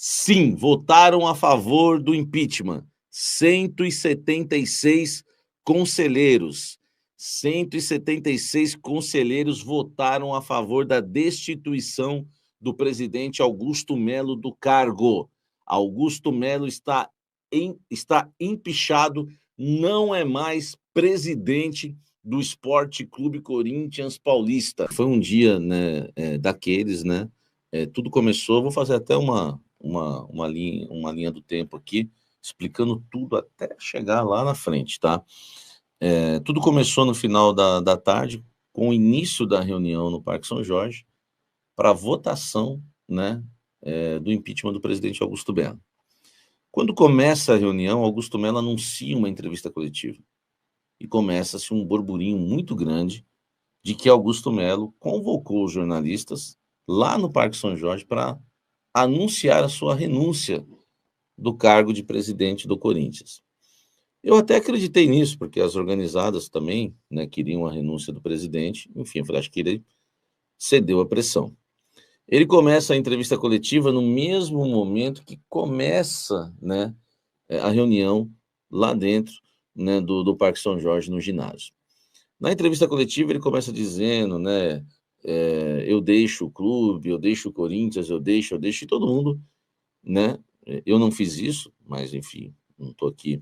Sim, votaram a favor do impeachment. 176 conselheiros. 176 conselheiros votaram a favor da destituição do presidente Augusto Melo do cargo. Augusto Melo está empichado, não é mais presidente do Esporte Clube Corinthians Paulista. Foi um dia, né, daqueles, né? Tudo começou, vou fazer até uma linha do tempo aqui, explicando tudo até chegar lá na frente, tá? Tudo começou no final da tarde, com o início da reunião no Parque São Jorge, para a votação, né, do impeachment do presidente Augusto Melo. Quando começa a reunião, Augusto Melo anuncia uma entrevista coletiva. E começa-se um burburinho muito grande de que Augusto Melo convocou os jornalistas lá no Parque São Jorge para anunciar a sua renúncia do cargo de presidente do Corinthians. Eu até acreditei nisso, porque as organizadas também, né, queriam a renúncia do presidente. Enfim, eu falei, acho que ele cedeu à pressão. Ele começa a entrevista coletiva no mesmo momento que começa, né, a reunião lá dentro, né, do Parque São Jorge, no ginásio. Na entrevista coletiva, ele começa dizendo, né, eu deixo o clube, eu deixo o Corinthians, eu deixo, e todo mundo, né, eu não fiz isso, mas, enfim, não estou aqui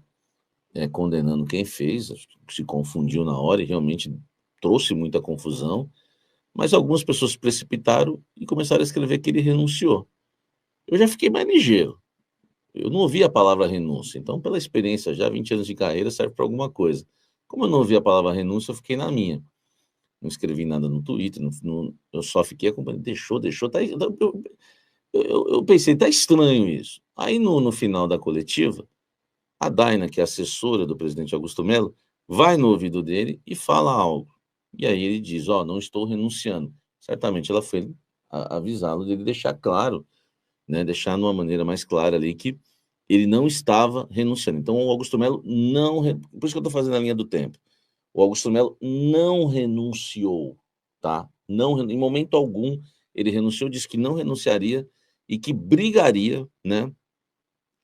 condenando quem fez, se confundiu na hora e realmente trouxe muita confusão, mas algumas pessoas se precipitaram e começaram a escrever que ele renunciou. Eu já fiquei mais ligeiro. Eu não ouvi a palavra renúncia, então, pela experiência, já 20 anos de carreira, serve para alguma coisa. Como eu não ouvi a palavra renúncia, eu fiquei na minha. Não escrevi nada no Twitter, eu só fiquei acompanhando. Deixou, tá, eu pensei, tá estranho isso. Aí, no final da coletiva, a Daina, que é assessora do presidente Augusto Melo, vai no ouvido dele e fala algo. E aí ele diz, não estou renunciando. Certamente ela foi avisá-lo dele deixar claro, né, deixar de uma maneira mais clara ali que ele não estava renunciando. Então, o Augusto Melo não... Por isso que eu estou fazendo a linha do tempo. O Augusto Melo não renunciou, tá? Não, em momento algum, ele renunciou, disse que não renunciaria e que brigaria, né?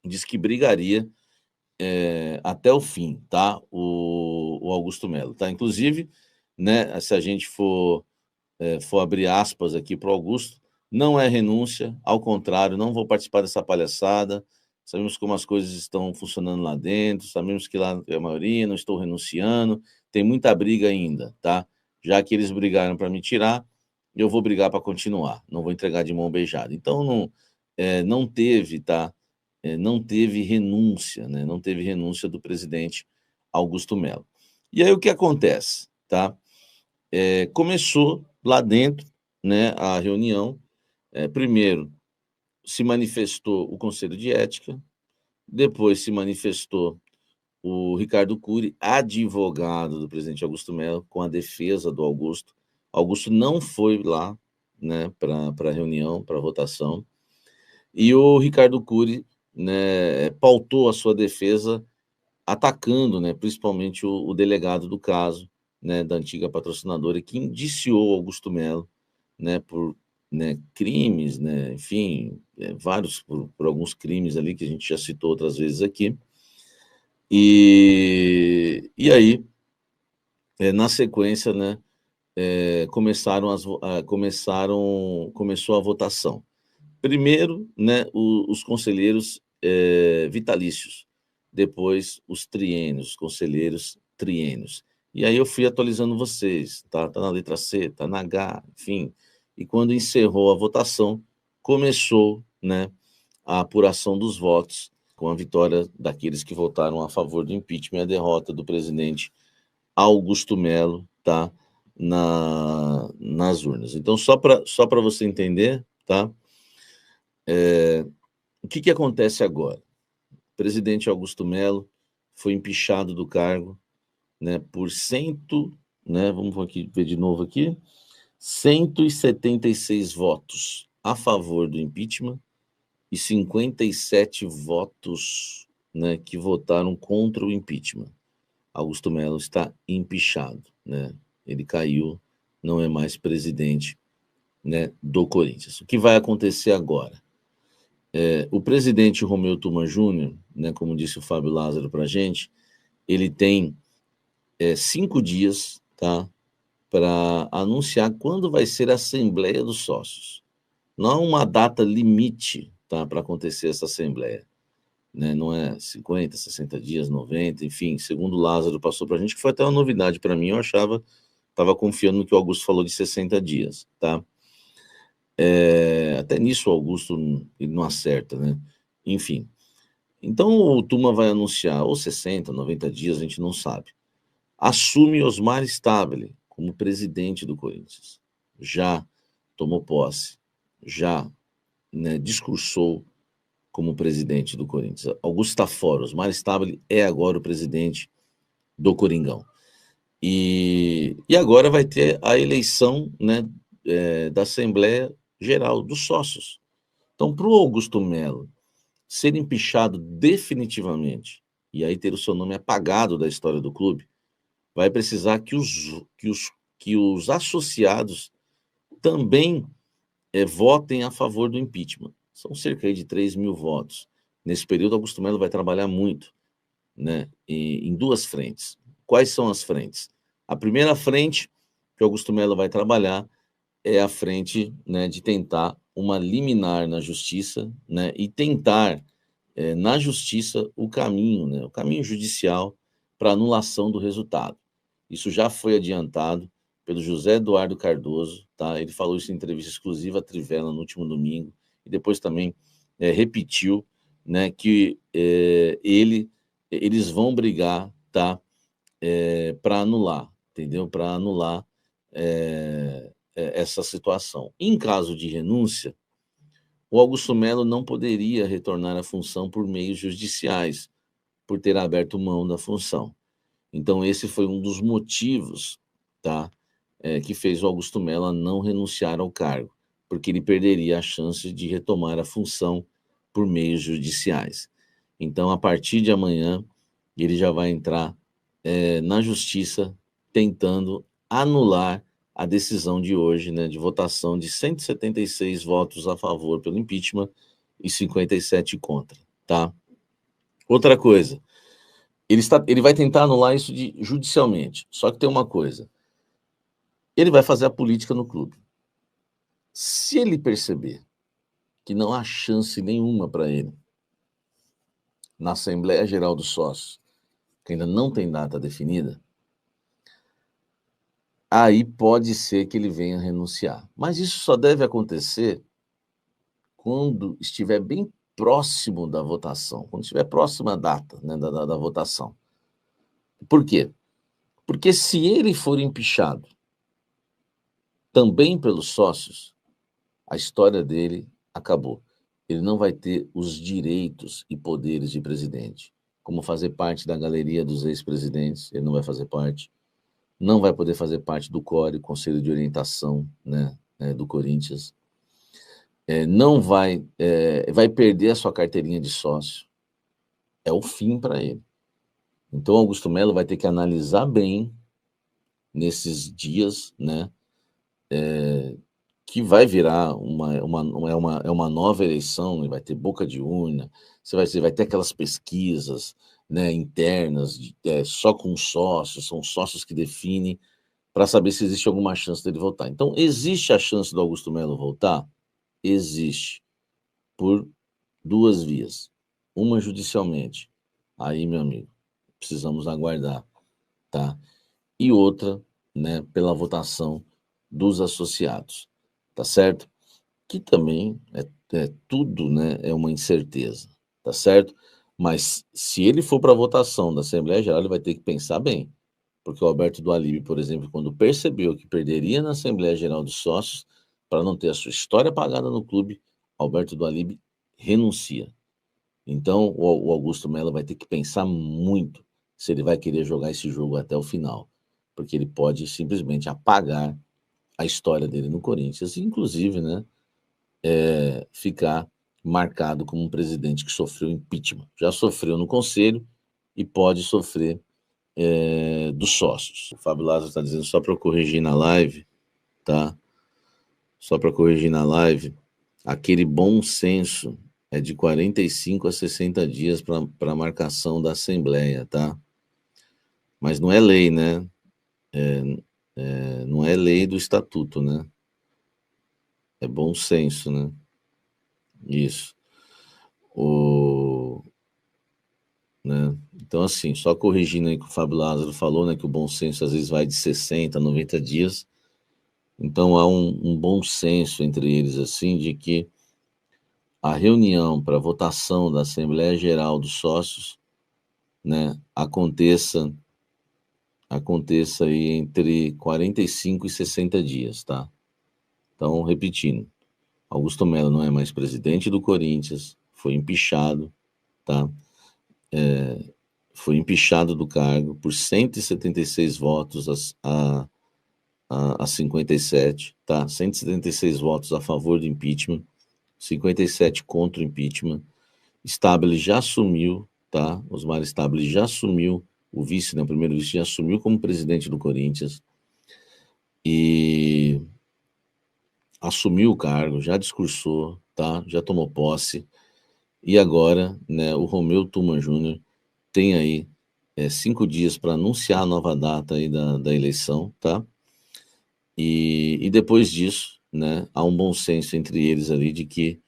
Diz que brigaria até o fim, tá? O Augusto Melo, tá? Inclusive, né, se a gente for abrir aspas aqui para o Augusto, não é renúncia, ao contrário, não vou participar dessa palhaçada, sabemos como as coisas estão funcionando lá dentro, sabemos que lá é a maioria, não estou renunciando, tem muita briga ainda, tá? Já que eles brigaram para me tirar, eu vou brigar para continuar, não vou entregar de mão beijada. Então, não teve, tá? Não teve renúncia, né? Não teve renúncia do presidente Augusto Melo. E aí o que acontece, tá? Começou lá dentro, né, a reunião. Primeiro se manifestou o Conselho de Ética, depois se manifestou o Ricardo Cury, advogado do presidente Augusto Melo, com a defesa do Augusto. Augusto não foi lá, né, para a reunião, para a votação, e o Ricardo Cury, né, pautou a sua defesa atacando, né, principalmente o delegado do caso, né, da antiga patrocinadora, que indiciou Augusto Melo, né, por, né, crimes, né, enfim, vários, por alguns crimes ali que a gente já citou outras vezes aqui. E aí, na sequência, né, começou a votação. Primeiro, né, os conselheiros vitalícios, depois os triênios, conselheiros triênios. E aí eu fui atualizando vocês, tá na letra C, tá na H, enfim. E quando encerrou a votação, começou, né, a apuração dos votos, com a vitória daqueles que votaram a favor do impeachment e a derrota do presidente Augusto Melo, tá, nas urnas. Então, só para você entender, tá? O que acontece agora? O presidente Augusto Melo foi empichado do cargo, né, por vamos aqui ver de novo aqui, 176 votos a favor do impeachment e 57 votos, né, que votaram contra o impeachment. Augusto Melo está empichado, né? Ele caiu, não é mais presidente, né, do Corinthians. O que vai acontecer agora? O presidente Romeu Tuma Júnior, né, como disse o Fábio Lázaro para a gente, ele tem 5 dias, tá, para anunciar quando vai ser a Assembleia dos Sócios. Não há uma data limite, tá, para acontecer essa Assembleia. Né? Não é 50, 60 dias, 90, enfim, segundo o Lázaro passou para a gente, que foi até uma novidade para mim, eu achava, estava confiando no que o Augusto falou de 60 dias, tá? Até nisso o Augusto ele não acerta, né? Enfim, então o Tuma vai anunciar ou 60, 90 dias, a gente não sabe. Assume Osmar Stabile como presidente do Corinthians. Já tomou posse, já, né, discursou como presidente do Corinthians. Augusto está fora, Osmar Stabile é agora o presidente do Coringão. E agora vai ter a eleição, né, da Assembleia Geral dos Sócios. Então, para o Augusto Melo ser empichado definitivamente, e aí ter o seu nome apagado da história do clube, vai precisar que os associados também votem a favor do impeachment. São cerca de 3 mil votos. Nesse período, Augusto Melo vai trabalhar muito, né, em 2 frentes. Quais são as frentes? A primeira frente que Augusto Melo vai trabalhar é a frente, né, de tentar uma liminar na justiça, né, e tentar, na justiça, o caminho judicial para anulação do resultado. Isso já foi adiantado pelo José Eduardo Cardoso, tá? Ele falou isso em entrevista exclusiva à Trivela no último domingo, e depois também repetiu, né, que eles vão brigar, tá, para anular, entendeu? Para anular essa situação. Em caso de renúncia, o Augusto Melo não poderia retornar à função por meios judiciais, por ter aberto mão da função. Então, esse foi um dos motivos, tá, que fez o Augusto Melo não renunciar ao cargo, porque ele perderia a chance de retomar a função por meios judiciais. Então, a partir de amanhã, ele já vai entrar na justiça tentando anular a decisão de hoje, né, de votação de 176 votos a favor pelo impeachment e 57 contra, tá? Outra coisa, ele vai tentar anular isso judicialmente, só que tem uma coisa, ele vai fazer a política no clube. Se ele perceber que não há chance nenhuma para ele na Assembleia Geral dos Sócios, que ainda não tem data definida, aí pode ser que ele venha renunciar. Mas isso só deve acontecer quando estiver bem próximo da votação, quando estiver próxima a data, né, da votação. Por quê? Porque se ele for empichado também pelos sócios, a história dele acabou. Ele não vai ter os direitos e poderes de presidente, como fazer parte da galeria dos ex-presidentes, ele não vai fazer parte, não vai poder fazer parte do CORE, Conselho de Orientação, né, do Corinthians, não vai perder a sua carteirinha de sócio, é o fim para ele. Então, Augusto Melo vai ter que analisar bem nesses dias, né, que vai virar uma nova eleição, vai ter boca de urna, vai ter aquelas pesquisas, né, internas, só com sócios, são sócios que definem, para saber se existe alguma chance dele voltar. Então, existe a chance do Augusto Melo voltar? Existe, por 2 vias. Uma judicialmente, aí, meu amigo, precisamos aguardar, tá? E outra, né, pela votação dos associados, tá certo? Que também tudo, né, é uma incerteza, tá certo? Mas se ele for para a votação da Assembleia Geral, ele vai ter que pensar bem, porque o Alberto do Alibe, por exemplo, quando percebeu que perderia na Assembleia Geral dos Sócios, para não ter a sua história apagada no clube, Alberto do Alibe renuncia. Então, o Augusto Melo vai ter que pensar muito se ele vai querer jogar esse jogo até o final, porque ele pode simplesmente apagar a história dele no Corinthians, inclusive, né, ficar marcado como um presidente que sofreu impeachment. Já sofreu no Conselho e pode sofrer dos sócios. O Fábio Lázaro está dizendo, só para eu corrigir na live, tá? Só para corrigir na live, aquele bom senso é de 45 a 60 dias para marcação da Assembleia, tá? Mas não é lei, né? Não é lei do estatuto, né? É bom senso, né? Isso. O, né? Então, assim, só corrigindo aí que o Fábio Lázaro falou, né, que o bom senso às vezes vai de 60 a 90 dias. Então, há um bom senso entre eles, assim, de que a reunião para votação da Assembleia Geral dos Sócios, né, aconteça aí entre 45 e 60 dias, tá? Então, repetindo, Augusto Melo não é mais presidente do Corinthians, foi empichado, tá? Foi empichado do cargo por 176 votos a 57, tá? 176 votos a favor do impeachment, 57 contra o impeachment. Stabile já assumiu, tá? Osmar Stabile já assumiu, o vice, né, o primeiro vice já assumiu como presidente do Corinthians e assumiu o cargo, já discursou, tá? Já tomou posse. E agora, né, o Romeu Tuma Júnior tem aí 5 dias para anunciar a nova data aí da eleição, tá? E depois disso, né, há um bom senso entre eles ali de que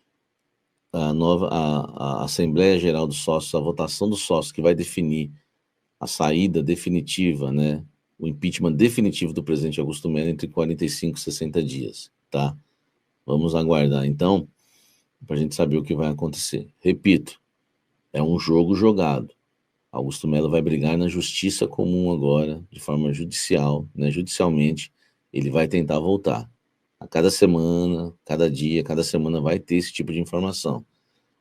a Assembleia Geral dos Sócios, a votação dos sócios que vai definir a saída definitiva, né, o impeachment definitivo do presidente Augusto Melo entre 45 e 60 dias, tá? Vamos aguardar, então, para a gente saber o que vai acontecer. Repito, é um jogo jogado. Augusto Melo vai brigar na justiça comum agora, de forma judicial, né, judicialmente, ele vai tentar voltar. A cada semana, cada dia, cada semana vai ter esse tipo de informação.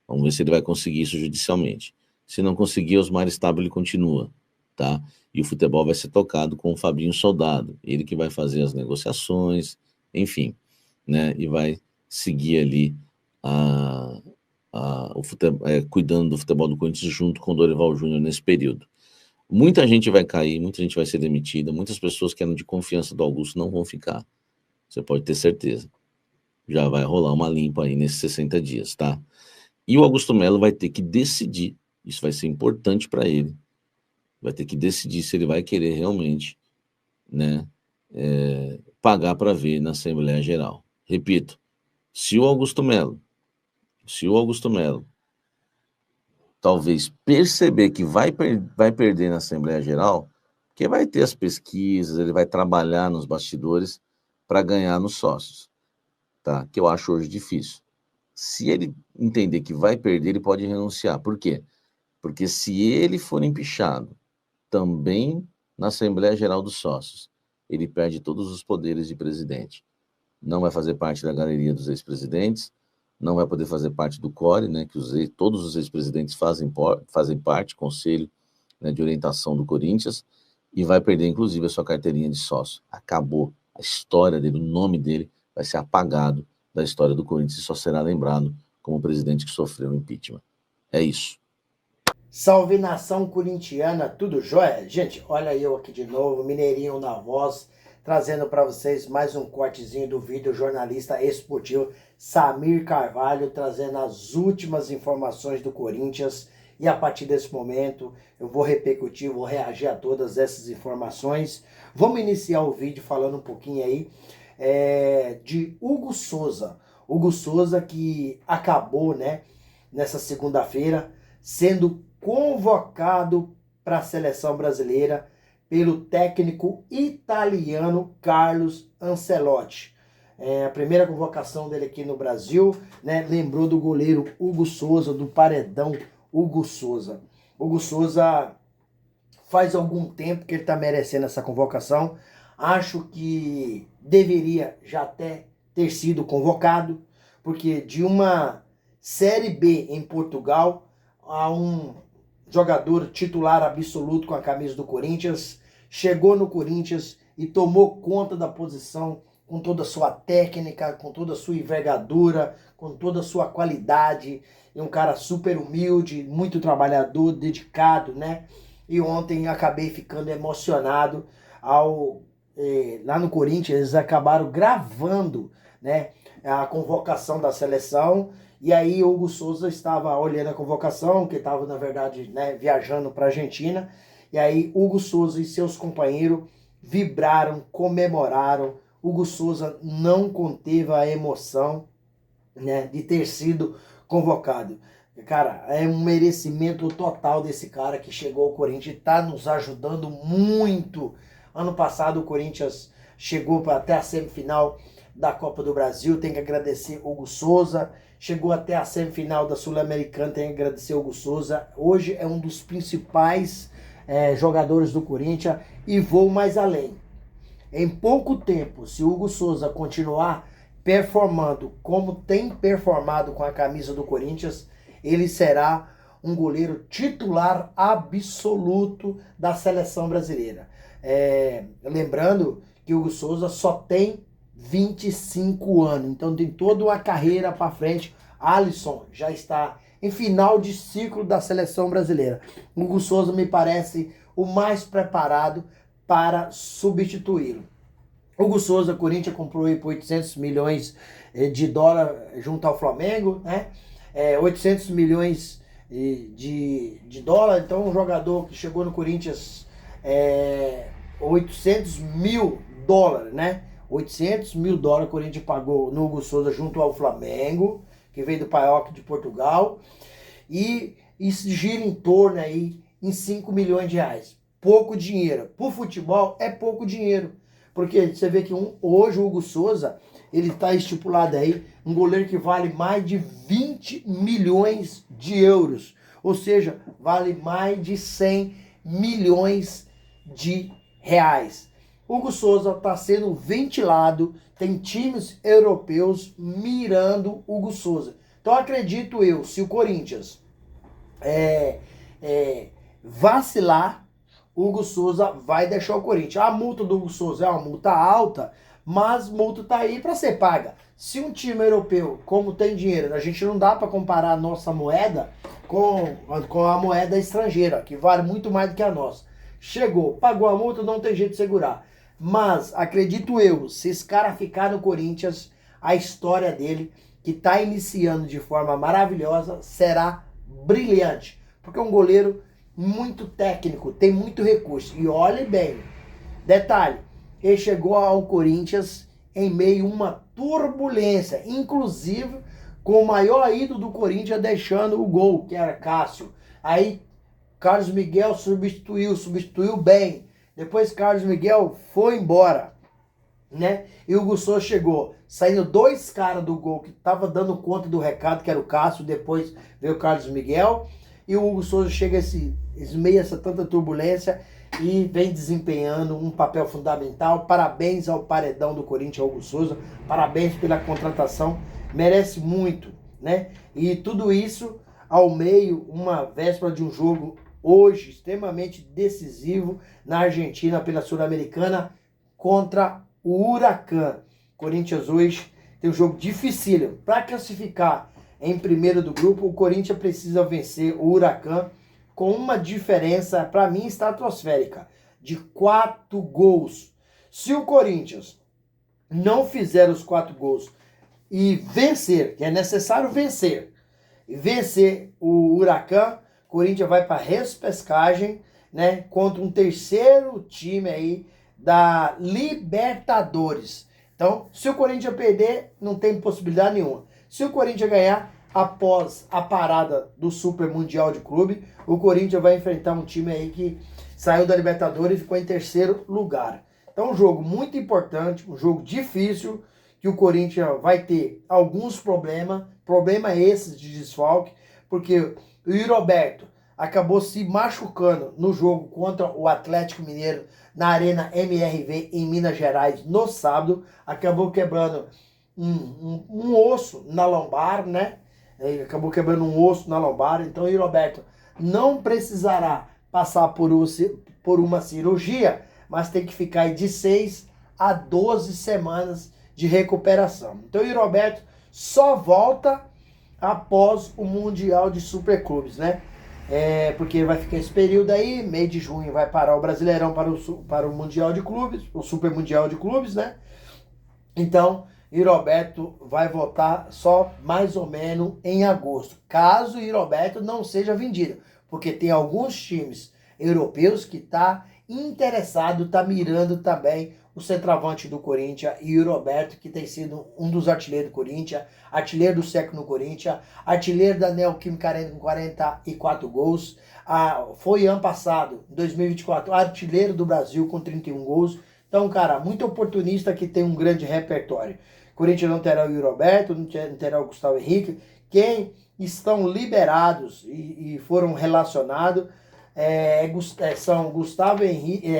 Vamos ver se ele vai conseguir isso judicialmente. Se não conseguir, Osmar Stabile continua, tá? E o futebol vai ser tocado com o Fabinho Soldado, ele que vai fazer as negociações, enfim, né? E vai seguir ali cuidando do futebol do Corinthians junto com o Dorival Júnior nesse período. Muita gente vai cair, muita gente vai ser demitida, muitas pessoas que eram de confiança do Augusto não vão ficar. Você pode ter certeza. Já vai rolar uma limpa aí nesses 60 dias, tá? E o Augusto Melo vai ter que decidir, isso vai ser importante para ele, vai ter que decidir se ele vai querer realmente, né, pagar para ver na Assembleia Geral. Repito, se o Augusto Melo, talvez perceber que vai perder na Assembleia Geral, porque vai ter as pesquisas, ele vai trabalhar nos bastidores para ganhar nos sócios, tá? Que eu acho hoje difícil. Se ele entender que vai perder, ele pode renunciar. Por quê? Porque se ele for empichado também na Assembleia Geral dos Sócios, ele perde todos os poderes de presidente. Não vai fazer parte da galeria dos ex-presidentes, não vai poder fazer parte do CORE, né, que todos os ex-presidentes fazem parte, conselho, né, de orientação do Corinthians, e vai perder, inclusive, a sua carteirinha de sócio. Acabou. A história dele, o nome dele vai ser apagado da história do Corinthians e só será lembrado como o presidente que sofreu o impeachment. É isso. Salve nação corintiana, tudo jóia? Gente, olha eu aqui de novo, Mineirinho na voz, trazendo para vocês mais um cortezinho do vídeo jornalista esportivo Samir Carvalho, trazendo as últimas informações do Corinthians. E a partir desse momento eu vou repercutir, vou reagir a todas essas informações. Vamos iniciar o vídeo falando um pouquinho aí de Hugo Souza. Hugo Souza que acabou, né, nessa segunda-feira, sendo convocado para a seleção brasileira pelo técnico italiano Carlos Ancelotti. A primeira convocação dele aqui no Brasil, né, lembrou do goleiro Hugo Souza, do paredão Hugo Souza. Hugo Souza faz algum tempo que ele está merecendo essa convocação. Acho que deveria já até ter sido convocado, porque de uma Série B em Portugal a um jogador titular absoluto com a camisa do Corinthians, chegou no Corinthians e tomou conta da posição com toda a sua técnica, com toda a sua envergadura, com toda a sua qualidade. É um cara super humilde, muito trabalhador, dedicado, né? E ontem acabei ficando emocionado lá no Corinthians, eles acabaram gravando, né, a convocação da seleção E aí o Hugo Souza estava olhando a convocação, que estava, na verdade, né, viajando para a Argentina. E aí Hugo Souza e seus companheiros vibraram, comemoraram. Hugo Souza não conteve a emoção, né, de ter sido convocado. Cara, é um merecimento total desse cara que chegou ao Corinthians e está nos ajudando muito. Ano passado o Corinthians chegou até a semifinal da Copa do Brasil, tem que agradecer Hugo Souza. Chegou até a semifinal da Sul-Americana, tem que agradecer Hugo Souza. Hoje é um dos principais jogadores do Corinthians e vou mais além. Em pouco tempo, se o Hugo Souza continuar performando como tem performado com a camisa do Corinthians, ele será um goleiro titular absoluto da seleção brasileira. Lembrando que o Hugo Souza só tem 25 anos, então tem toda uma carreira para frente. Alisson já está em final de ciclo da seleção brasileira. O Hugo Souza me parece o mais preparado para substituí-lo. Hugo Souza, Corinthians comprou aí por 800 milhões de dólares junto ao Flamengo, né? 800 milhões de dólares. Então, um jogador que chegou no Corinthians, 800 mil dólares, né? 800 mil dólares o Corinthians pagou no Hugo Souza junto ao Flamengo, que veio do PAOK de Portugal. E isso gira em torno aí em 5 milhões de reais. Pouco dinheiro. Pro futebol é pouco dinheiro. Porque você vê que hoje o Hugo Souza, ele está estipulado aí, um goleiro que vale mais de 20 milhões de euros. Ou seja, vale mais de 100 milhões de reais. Hugo Souza está sendo ventilado, tem times europeus mirando Hugo Souza. Então acredito eu, se o Corinthians vacilar, o Hugo Souza vai deixar o Corinthians. A multa do Hugo Souza é uma multa alta, mas multa está aí para ser paga. Se um time europeu, como tem dinheiro, a gente não dá para comparar a nossa moeda com a moeda estrangeira, que vale muito mais do que a nossa. Chegou, pagou a multa, não tem jeito de segurar. Mas, acredito eu, se esse cara ficar no Corinthians, a história dele, que está iniciando de forma maravilhosa, será brilhante. Porque é um goleiro muito técnico, tem muito recurso. E olhe bem, detalhe, ele chegou ao Corinthians em meio a uma turbulência, inclusive com o maior ídolo do Corinthians deixando o gol, que era Cássio. Aí Carlos Miguel substituiu bem. Depois Carlos Miguel foi embora, né? E o Hugo Souza chegou, saindo 2 caras do gol que estavam dando conta do recado, que era o Cássio, depois veio o Carlos Miguel. E o Hugo Souza chega meio essa tanta turbulência e vem desempenhando um papel fundamental. Parabéns ao paredão do Corinthians, Hugo Souza. Parabéns pela contratação. Merece muito, né? E tudo isso ao meio, uma véspera de um jogo hoje extremamente decisivo na Argentina pela Sul-Americana contra o Huracan. Corinthians hoje tem um jogo dificílimo. Para classificar em primeiro do grupo, o Corinthians precisa vencer o Huracan com uma diferença, para mim, estratosférica, de 4 gols. Se o Corinthians não fizer os 4 gols e vencer, que é necessário vencer, e vencer o Huracan, o Corinthians vai para a repescagem, né, contra um terceiro time aí da Libertadores. Então, se o Corinthians perder, não tem possibilidade nenhuma. Se o Corinthians ganhar, após a parada do Super Mundial de Clube, o Corinthians vai enfrentar um time aí que saiu da Libertadores e ficou em terceiro lugar. Então, um jogo muito importante, um jogo difícil, que o Corinthians vai ter alguns problemas esses de desfalque, porque o Yuri Alberto acabou se machucando no jogo contra o Atlético Mineiro na Arena MRV em Minas Gerais no sábado, acabou quebrando um osso na lombar, né? Ele acabou quebrando um osso na lombar, então o Yuri Alberto não precisará passar por uma cirurgia, mas tem que ficar de 6 a 12 semanas de recuperação. Então o Yuri Alberto só volta após o Mundial de Superclubes, né? Porque vai ficar esse período aí, meio de junho vai parar o Brasileirão para o Mundial de Clubes, o Super Mundial de Clubes, né? Então, e Roberto vai voltar só mais ou menos em agosto, caso o Roberto não seja vendido, porque tem alguns times europeus que tá interessado, tá mirando também o centroavante do Corinthians e o Roberto, que tem sido um dos artilheiros do Corinthians, artilheiro do século no Corinthians, artilheiro da Neoquímica Arena com 44 gols, foi ano passado, 2024, artilheiro do Brasil com 31 gols. Então, cara, muito oportunista que tem um grande repertório. Corinthians não terá o Roberto, não terá o Gustavo Henrique. Quem estão liberados e foram relacionados são Gustavo Henrique,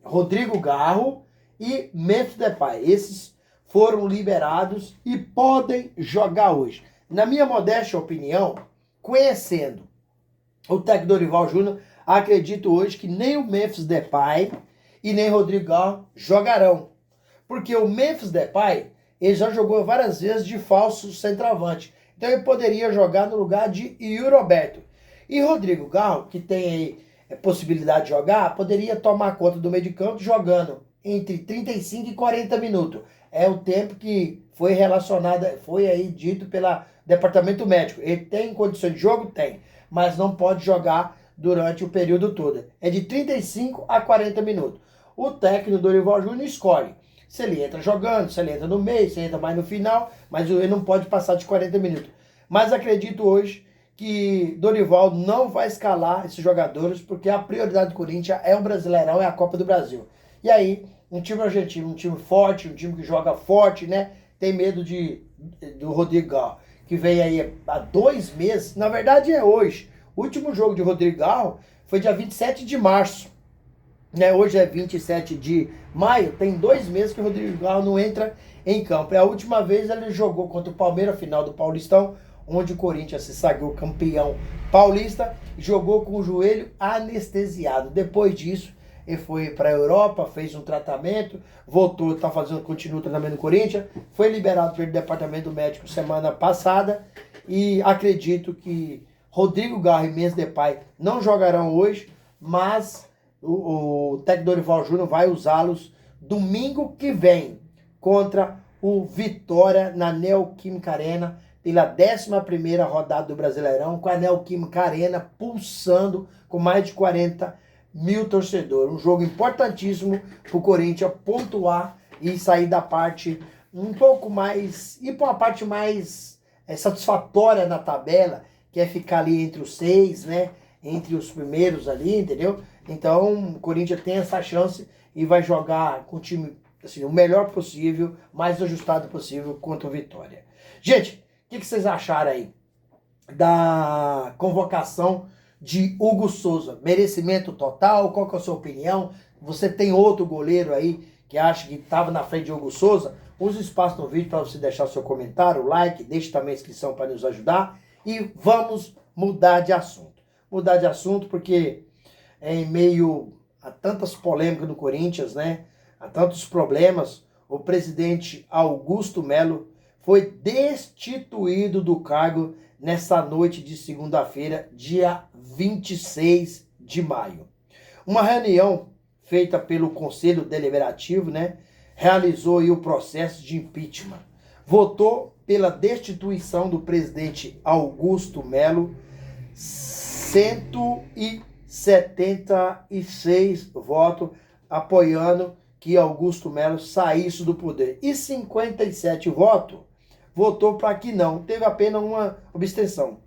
Rodrigo Garro e Memphis Depay. Esses foram liberados e podem jogar hoje. Na minha modesta opinião, conhecendo o técnico Dorival Júnior, acredito hoje que nem o Memphis Depay e nem Rodrigo Garro jogarão. Porque o Memphis Depay, ele já jogou várias vezes de falso centroavante. Então ele poderia jogar no lugar de Yuri Roberto. E Rodrigo Garro, que tem aí possibilidade de jogar, poderia tomar conta do meio de campo jogando entre 35 e 40 minutos. É o tempo que foi relacionado, foi aí dito pelo departamento médico. Ele tem condições de jogo? Tem. Mas não pode jogar durante o período todo. É de 35 a 40 minutos. O técnico Dorival Júnior escolhe se ele entra jogando, se ele entra no meio, se ele entra mais no final, mas ele não pode passar de 40 minutos. Mas acredito hoje que Dorival não vai escalar esses jogadores, porque a prioridade do Corinthians é o Brasileirão, é a Copa do Brasil. E aí, um time argentino, um time forte, um time que joga forte, né? Tem medo do Rodrigo Garro, que vem aí há 2 meses, na verdade é hoje. O último jogo de Rodrigo Garro foi dia 27 de março. Né, hoje é 27 de maio, tem 2 meses que o Rodrigo Garro não entra em campo. A última vez ele jogou contra o Palmeiras, final do Paulistão, onde o Corinthians se sagrou campeão paulista, jogou com o joelho anestesiado. Depois disso, ele foi para a Europa, fez um tratamento, voltou, continua o treinamento no Corinthians, foi liberado pelo departamento médico semana passada e acredito que Rodrigo Garro e Memphis Depay não jogarão hoje, mas o técnico Dorival Júnior vai usá-los domingo que vem contra o Vitória na Neoquímica Arena pela 11ª rodada do Brasileirão, com a Neoquímica Arena pulsando com mais de 40 mil torcedores. Um jogo importantíssimo para o Corinthians pontuar e sair da parte um pouco mais, ir para uma parte mais satisfatória na tabela, que é ficar ali entre os 6, né? Entre os primeiros ali, entendeu? Então, o Corinthians tem essa chance e vai jogar com o time assim, o melhor possível, mais ajustado possível contra o Vitória. Gente, o que vocês acharam aí da convocação de Hugo Souza? Merecimento total? Qual que é a sua opinião? Você tem outro goleiro aí que acha que estava na frente de Hugo Souza? Use o espaço no vídeo para você deixar seu comentário, like, deixe também a inscrição para nos ajudar e vamos mudar de assunto. Mudar de assunto porque em meio a tantas polêmicas no Corinthians, né? A tantos problemas, o presidente Augusto Melo foi destituído do cargo nessa noite de segunda-feira, dia 26 de maio. Uma reunião feita pelo Conselho Deliberativo, né? Realizou aí o processo de impeachment. Votou pela destituição do presidente Augusto Melo, 176 votos apoiando que Augusto Melo saísse do poder. E 57 votos votou para que não. Teve apenas uma abstenção.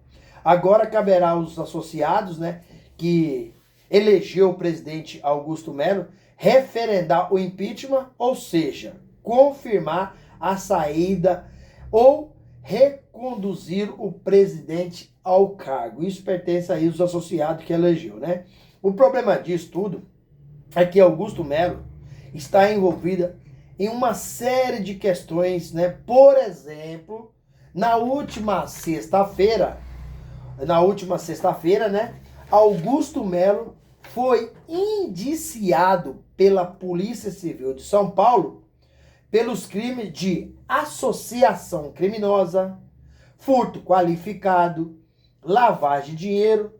Agora caberá aos associados, né, que elegeu o presidente Augusto Melo, referendar o impeachment, ou seja, confirmar a saída ou reconduzir o presidente ao cargo. Isso pertence aí aos associados que elegeu, né? O problema disso tudo é que Augusto Melo está envolvida em uma série de questões, né? Por exemplo, na última sexta-feira, né? Augusto Melo foi indiciado pela Polícia Civil de São Paulo pelos crimes de associação criminosa, furto qualificado, lavagem de dinheiro.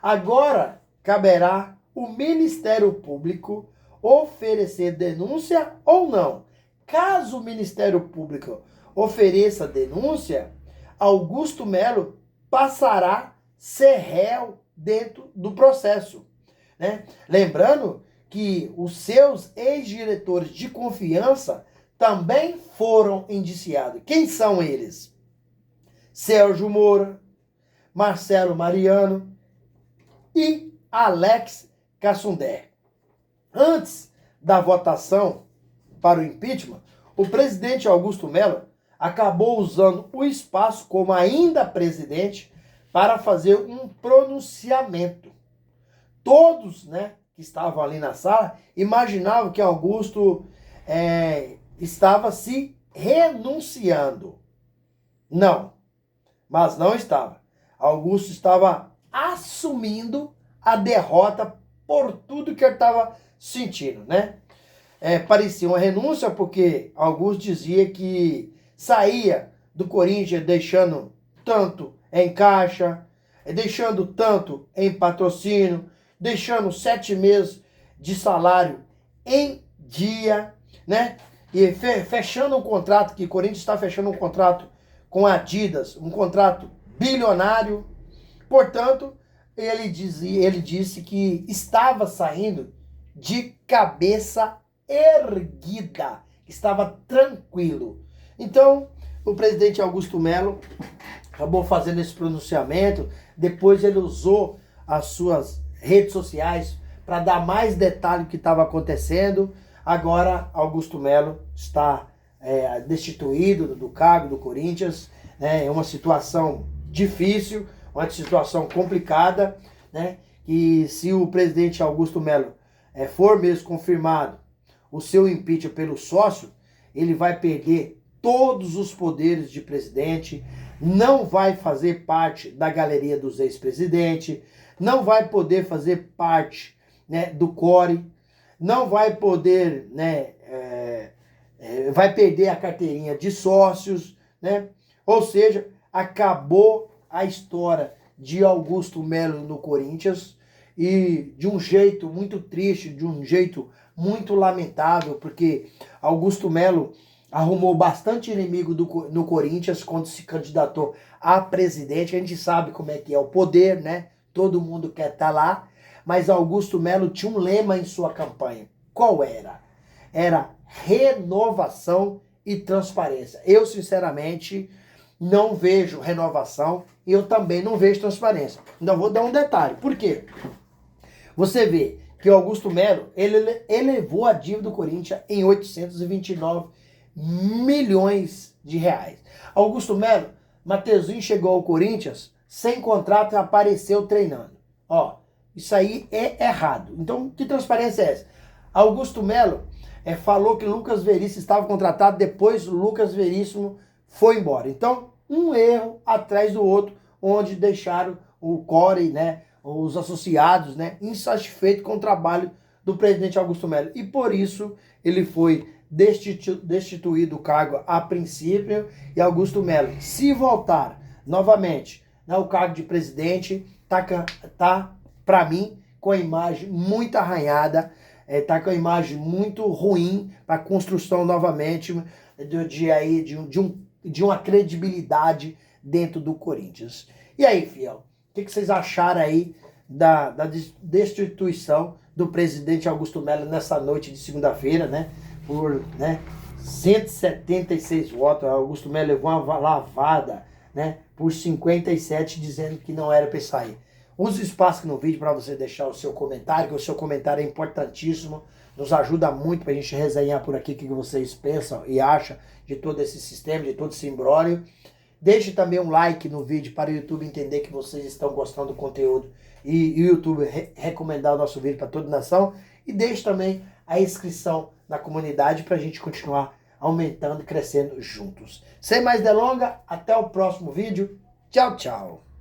Agora caberá o Ministério Público oferecer denúncia ou não. Caso o Ministério Público ofereça denúncia, Augusto Melo passará a ser réu dentro do processo, né? Lembrando que os seus ex-diretores de confiança também foram indiciados. Quem são eles? Sérgio Moro, Marcelo Mariano e Alex Cassundé. Antes da votação para o impeachment, o presidente Augusto Melo acabou usando o espaço como ainda presidente para fazer um pronunciamento. Todos, né, que estavam ali na sala imaginavam que Augusto estava se renunciando. Não, mas não estava. Augusto estava assumindo a derrota por tudo que ele estava sentindo, né? Parecia uma renúncia porque Augusto dizia que saía do Corinthians deixando tanto em caixa, deixando tanto em patrocínio, deixando 7 meses de salário em dia, né? E fechando um contrato, que o Corinthians está fechando um contrato com a Adidas, um contrato bilionário. Portanto, ele disse que estava saindo de cabeça erguida, estava tranquilo. Então, o presidente Augusto Melo acabou fazendo esse pronunciamento, depois ele usou as suas redes sociais para dar mais detalhe do que estava acontecendo. Agora, Augusto Melo está destituído do cargo do Corinthians. É uma situação difícil, uma situação complicada, né? E se o presidente Augusto Melo for mesmo confirmado o seu impeachment pelo sócio, ele vai perder todos os poderes de presidente, não vai fazer parte da galeria dos ex-presidentes, não vai poder fazer parte, né, do CORE, não vai poder, né, vai perder a carteirinha de sócios, né? Ou seja, acabou a história de Augusto Melo no Corinthians, e de um jeito muito triste, de um jeito muito lamentável, porque Augusto Melo arrumou bastante inimigo no Corinthians quando se candidatou a presidente. A gente sabe como é que é o poder, né? Todo mundo quer estar lá, mas Augusto Melo tinha um lema em sua campanha. Qual era? Era renovação e transparência. Eu, sinceramente, não vejo renovação e eu também não vejo transparência. Ainda vou dar um detalhe. Por quê? Você vê que o Augusto Melo, ele elevou a dívida do Corinthians em 829 milhões de reais. Augusto Melo, Mateuzinho chegou ao Corinthians sem contrato e apareceu treinando. Ó, isso aí é errado. Então, que transparência é essa? Augusto Melo falou que Lucas Veríssimo estava contratado, depois Lucas Veríssimo foi embora. Então, um erro atrás do outro, onde deixaram o CORE, né, os associados, né, insatisfeitos com o trabalho do presidente Augusto Melo. E por isso ele foi destituído do cargo a princípio. E Augusto Melo, se voltar novamente ao cargo de presidente, tá para mim com a imagem muito arranhada, tá com a imagem muito ruim para a construção novamente de uma credibilidade dentro do Corinthians. E aí, fiel, o que vocês acharam aí da destituição do presidente Augusto Melo nessa noite de segunda-feira, né? Por 176 votos, Augusto Melo levou uma lavada, né? Por 57, dizendo que não era para sair. Use o espaço aqui no vídeo para você deixar o seu comentário, que o seu comentário é importantíssimo, nos ajuda muito para a gente resenhar por aqui o que vocês pensam e acham de todo esse sistema, de todo esse imbróglio. Deixe também um like no vídeo para o YouTube entender que vocês estão gostando do conteúdo e o YouTube recomendar o nosso vídeo para toda a nação. E deixe também a inscrição na comunidade para a gente continuar aumentando e crescendo juntos. Sem mais delongas, até o próximo vídeo. Tchau, tchau.